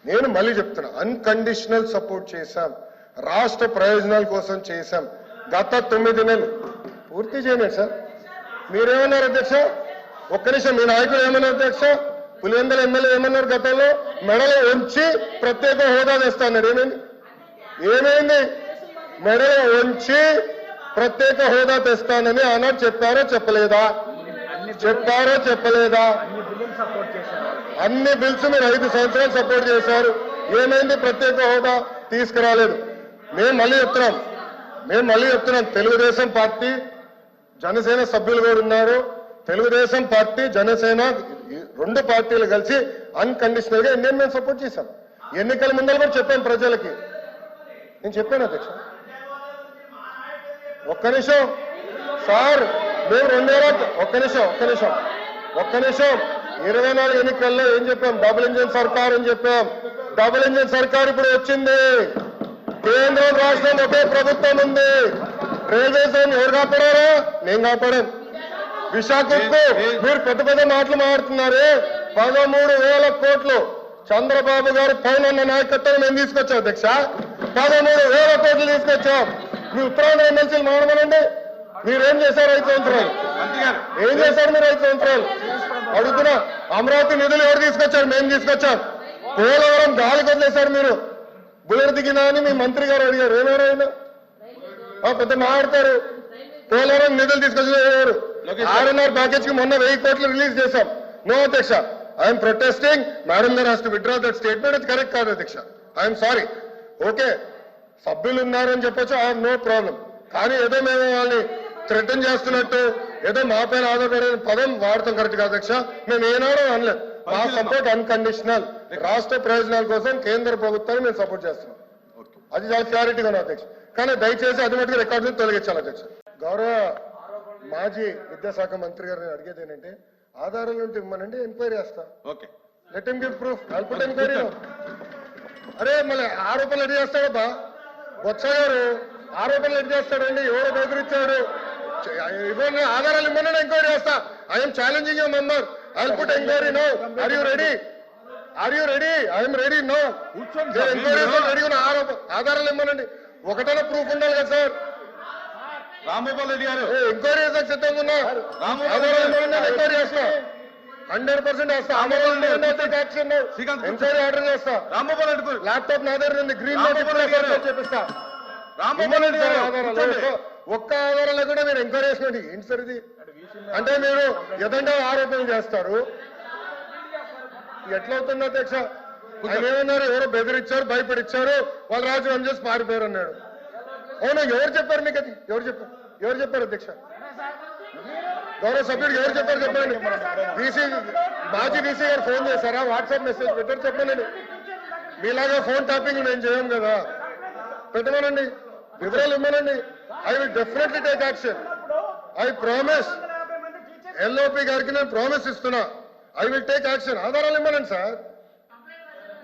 నేను మళ్ళీ చెప్తున్నా, అన్కండిషనల్ సపోర్ట్ చేశాం, రాష్ట్ర ప్రయోజనాల కోసం చేశాం. గత 9 నెలలు పూర్తి చేయలేదు సార్. మీరేమన్నారు అధ్యక్ష? ఒక్క నిమిషం, మీ నాయకుడు ఏమన్నారు అధ్యక్ష? పులివెందుల ఎమ్మెల్యే ఏమన్నారు గతంలో? మెడలో ఉంచి ప్రత్యేక హోదా తెస్తాడు. ఏమైంది? మెడలో ఉంచి ప్రత్యేక హోదా తెస్తానని ఆనాడు చెప్పారో చెప్పలేదా? అన్ని బిల్స్ మీరు 5 సంవత్సరాలు సపోర్ట్ చేశారు. ఏమైంది? ప్రత్యేక హోదా తీసుకురాలేదు. మేము మళ్ళీ చెప్తున్నాం, తెలుగుదేశం పార్టీ జనసేన సభ్యులు కూడా ఉన్నారు. తెలుగుదేశం పార్టీ జనసేన 2 పార్టీలు కలిసి అన్కండిషనల్ గా ఇండియన్ మేము సపోర్ట్ చేశాం. ఎన్నికల ముందర కూడా చెప్పాను ప్రజలకి. నేను చెప్పాను అధ్యక్ష. ఒక్క నిమిషం సార్, మేము 24 ఎన్నికల్లో ఏం చెప్పాం? డబుల్ ఇంజిన్ సర్కార్ అని చెప్పాం. డబుల్ ఇంజిన్ సర్కార్ ఇప్పుడు వచ్చింది. కేంద్రం రాష్ట్రం ఒకే ప్రభుత్వం ఉంది. రైల్వే జోన్ ఎవరు కాపాడారా? నేను కాపాడాను. విశాఖకు మీరు పెద్ద మాటలు మాట్లాడుతున్నారు. 13,000 కోట్లు చంద్రబాబు గారు పైన నాయకత్వం మేము తీసుకొచ్చాం అధ్యక్ష. 13,000 కోట్లు తీసుకొచ్చాం. మీ ఉత్తరాంధ్ర ఎమ్మెల్సీలు మాట్లాడమనండి. మీరేం చేశారు 5 సంవత్సరాలు? ఏం చేశారు మీరు 5 సంవత్సరాలు? అడుగుతున్నా. అమరావతి నిధులు ఎవరు తీసుకొచ్చారు? మేము తీసుకొచ్చాం. పోలవరం గాలికి వదిలేశారు మీరు. బుల్లెట్ దిగినా అని మీ మంత్రి గారు అడిగారు. ఏమేమైనా పెద్ద మాట్లాడతారు. పోలవరం నిధులు తీసుకొచ్చారు. 6.5 ప్యాకేజ్ కి మొన్న 1000 కోట్లు రిలీజ్ చేశాం. నో అధ్యక్ష, ఐఎమ్ ప్రొటెస్టింగ్. మేడం గారు has to withdraw that statement. అది కరెక్ట్ కాదు అధ్యక్ష. I'm sorry. ఓకే, సభ్యులు ఉన్నారని చెప్పొచ్చు, ఐ హావ్ నో ప్రాబ్లం. కానీ ఏదో మేము వాళ్ళని థ్రెటన్ చేస్తున్నట్టు, ఏదో మా పైన ఆధారపడే పదం వాడతాం కరెక్ట్ కాదు అధ్యక్ష. మేము ఏనాడో అనలేదు. మా సపోర్ట్ అన్కండిషనల్. రాష్ట్ర ప్రయోజనాల కోసం కేంద్ర ప్రభుత్వాన్ని మేము సపోర్ట్ చేస్తున్నాం. అది చాలా క్లారిటీగా ఉంది అధ్యక్ష. కానీ దయచేసి అది మటుకు రికార్డు తొలగించాలి అధ్యక్ష. గౌరవ మాజీ విద్యాశాఖ మంత్రి గారు అడిగేది ఏంటంటే, ఆధారాలు ఉంటే ఇవ్వమనండి, ఎంక్వైరీ చేస్తా. Let him give proof. I'll put enquiry. అరే మళ్ళీ ఆరోపణలు ఎన్ని చేస్తాడబ్బా బొత్స గారు? ఆరోపణలు ఎన్ని చేస్తాడండి? ఎవరో బెదిరించాడు? ఇవ్వండి, ఆధారాలు ఇవ్వమని ఎంక్వైరీ చేస్తా. I'm challenging you member. I'll put enquiry no. Are you ready? I'm ready no. Enquiry ready ఉన్న ఆధారాలు ఇవ్వమనండి. ఒకటైనా ప్రూఫ్ ఉండాలి కదా సార్. రాంగోపాల్ రెడ్డి గారు ఎంక్వైరీ చేసాక సిద్ధంగా ఉన్నా. ఎంక్వైరీ చేస్తా. 100% వేస్తా. ఎంక్వైరీ ఆర్డర్ చేస్తా. రాంగోపాల్ రెడ్డి ల్యాప్టాప్ నా దగ్గర ఉంది. గ్రీన్ చేపిస్తా. ఒక్క ఆధారాలు కూడా మీరు ఎంక్వైరీ చేసినట్టు ఏంటి సార్ ఇది? అంటే మీరు ఎదంటే ఆరోపణలు చేస్తారు. ఎట్లవుతుంది అధ్యక్ష? ఆయన ఏమన్నారు? ఎవరో బెదిరించారు, భయపడిచ్చారు, వాళ్ళు రాజీనామా చేసి పారిపోయారు అన్నాడు. అవునా? ఎవరు చెప్పారు మీకు అది? ఎవరు చెప్పారు అధ్యక్ష? గౌరవ సభ్యుడు ఎవరు చెప్పారు చెప్పండి. మాజీ బీసీ గారు ఫోన్ చేశారా? వాట్సాప్ మెసేజ్ పెట్టారు చెప్పండి. మీలాగా ఫోన్ ట్యాపింగ్ నేను చేయం కదా. పెట్టమనండి, వివరాలు ఇవ్వమనండి. I will definitely take action. I promise. LOP గారికి నేను ప్రామిస్ ఇస్తున్నా. I will take action. ఆధారాలు ఇవ్వమనండి సార్.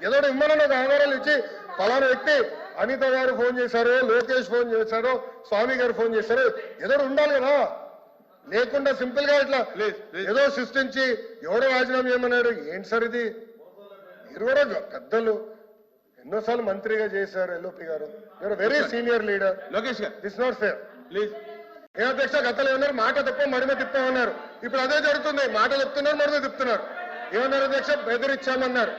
ఏదో ఇవ్వమనండి. ఒక ఆధారాలు ఇచ్చి ఫలానా వ్యక్తి అనిత గారు ఫోన్ చేశారు, లోకేష్ ఫోన్ చేశారు, స్వామి గారు ఫోన్ చేశారు, ఏదో ఉండాలి కదా. లేకుండా సింపుల్ గా ఇట్లా ఏదో సృష్టించి ఎవడో రాజీనామా చేయమన్నాడు. ఏంటి సార్ ఇది? మీరు కూడా పెద్దలు, ఎన్నోసార్లు మంత్రిగా చేశారు ఎల్ఓపి గారు. You're very senior leader. Lokesh గారు, దిస్ నాట్ ఫేర్. ప్లీజ్. ఏ అధ్యక్ష, గతంలో ఏమన్నారు? మాట తప్ప మడిమ తిప్పామన్నారు. ఇప్పుడు అదే జరుగుతుంది. మాట చెప్తున్నారు, మడిమ తిప్పుతున్నారు. ఏమన్నారు అధ్యక్ష? బెదిరించామన్నారు.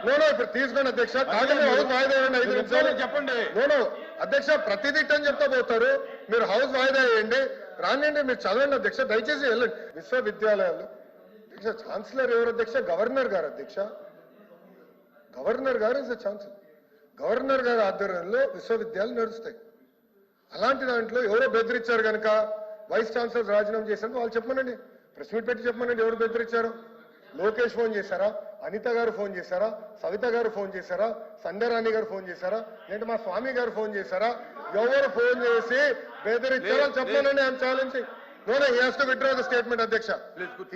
నోనో ఇప్పుడు తీసుకోండి అధ్యక్ష. హౌస్ వాయిదా వేయండి 5 నిమిషాలు చెప్పండి. నోనో అధ్యక్ష, ప్రతిదిట్ అని చెప్తా పోతారు. మీరు హౌస్ వాయిదా వేయండి, రానండి, మీరు చదవండి అధ్యక్ష. దయచేసి వెళ్ళండి. విశ్వవిద్యాలయాలు అధ్యక్ష ఛాన్సలర్ ఎవరు అధ్యక్ష? గవర్నర్ గారు అధ్యక్ష. గవర్నర్ గారు ఇస్ ద ఛాన్సలర్. గవర్నర్ గారి ఆధ్వర్యంలో విశ్వవిద్యాలయాలు నడుస్తాయి. అలాంటి దాంట్లో ఎవరో బెదిరించారు కనుక వైస్ ఛాన్సలర్ రాజీనామా చేశారు. వాళ్ళు చెప్పమనండి, ప్రెస్ మీట్ పెట్టి చెప్పమనండి ఎవరు బెదిరించారు. లోకేష్ ఫోన్ చేశారా? అనిత గారు ఫోన్ చేశారా? సవిత గారు ఫోన్ చేశారా? సంధ్యారాణి గారు ఫోన్ చేశారా? లేదంటే మా స్వామి గారు ఫోన్ చేశారా? ఎవరు ఫోన్ చేసి బెదిరించారో చెప్పమనండి. I'm challenging. No, he has to withdraw the statement అధ్యక్ష.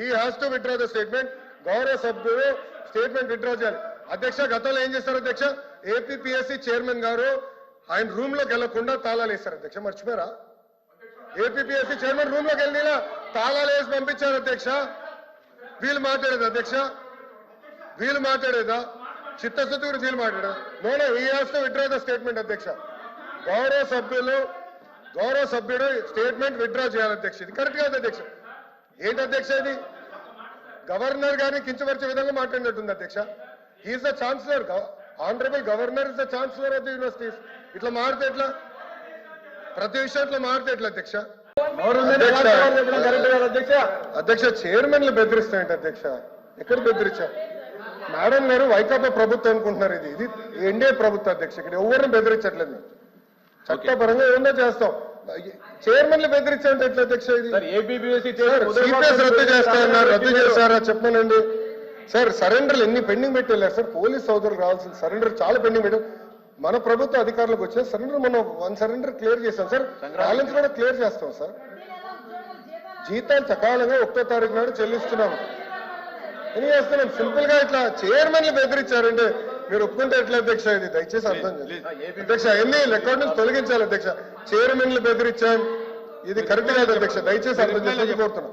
He has to withdraw the statement. గౌరవ సభ్యులు స్టేట్మెంట్ విత్డ్రా చేయాలి అధ్యక్ష. గతంలో ఏం చేశారు అధ్యక్ష? ఏపీపీఎస్సీ చైర్మన్ గారు ఆయన రూమ్ లోకి వెళ్లకుండా తాళాలు వేశారు అధ్యక్ష. మర్చిపోయారా? ఏపీపీఎస్సీ చైర్మన్ రూమ్ లోకి వెళ్ళినా తాళాలు వేసి పంపించారు అధ్యక్ష. వీళ్ళు మాట్లాడేది అధ్యక్ష? వీళ్ళు మాట్లాడేదా? చిత్తశుద్ధి కూడా ఫీల్ మాట్లాడారు. నో ఈ has to withdraw the statement అధ్యక్ష. గౌరవ సభ్యుడు స్టేట్మెంట్ విత్డ్రా చేయాలి అధ్యక్ష. ఇది కరెక్ట్ కాదు అధ్యక్ష. ఏంటి అధ్యక్ష ఇది? గవర్నర్ గారిని కించపరిచే విధంగా మాట్లాడినట్టుంది అధ్యక్ష. He is the chancellor, honourable governor is the chancellor of the universities. ఇట్లా మారితే ఎట్లా? ప్రతి విషయం ఇట్లా మారితే ఎట్లా అధ్యక్ష? అధ్యక్ష చైర్మన్లు బెదిరిస్తాయంట అధ్యక్ష. ఎక్కడ బెదిరించా? మేడం గారు వైకాపా ప్రభుత్వం అనుకుంటున్నారు. ఇది ఎన్డీఏ ప్రభుత్వం అధ్యక్ష. ఇక్కడ ఎవరిని బెదిరించట్లేదు. చట్టపరంగా ఏమన్నా చేస్తాం. చైర్మన్లు బెదిరించాలంటే ఎట్లా అధ్యక్ష? ఇది సిపిఎస్ రద్దు చేస్తారన్నారు, రద్దు చేస్తారా చెప్పనండి సార్. సరెండర్లు ఎన్ని పెండింగ్ పెట్టి వెళ్ళారు సార్. పోలీస్ సోదరులు రావాల్సిన సరెండర్ చాలా పెండింగ్ పెట్టారు. మన ప్రభుత్వ అధికారులకు వచ్చిన సరెండర్ మనం 1 సరెండర్ క్లియర్ చేస్తాం సార్. బ్యాలెన్స్ కూడా క్లియర్ చేస్తాం సార్. జీతాలు సకాలంగా 1వ తారీఖు నాడు చెల్లిస్తున్నాం. ఏం చేస్తున్నాం? సింపుల్ గా ఇట్లా చైర్మన్లు బెదిరించారంటే మీరు ఒప్పుకుంటే ఎట్లా అధ్యక్ష? ఇది దయచేసి అర్థం చేయండి అధ్యక్ష. ఎన్ని రికార్డు నుంచి తొలగించాలి అధ్యక్ష. చైర్మన్లు బెదిరించాం, ఇది కరెక్ట్ కాదు అధ్యక్ష. దయచేసి అర్థం చేసి కోరుతున్నాం.